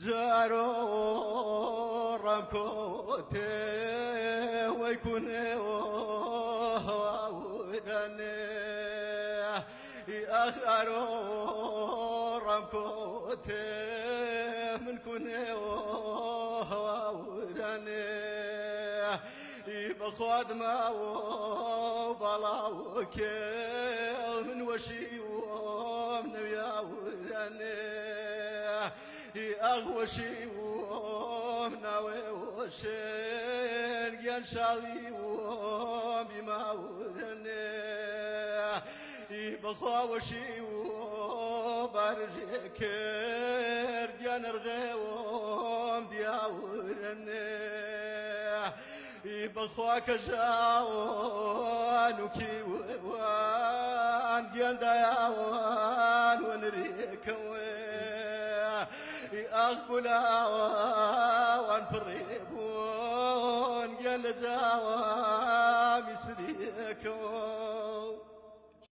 جارو رمكوتي ويكون وداني أخارو رمكوتي من كوني وداني بخواد ما وبلاوكي من وشي ومن يا وداني أغوشي ومناوي وشين ينشالي وبما ورني بخوشي وبرجي كير ينرغي ومديا ورني بخواك جاوان وكي وان يندايوان ونريكوين أقبلا وانفريبون قال جاوان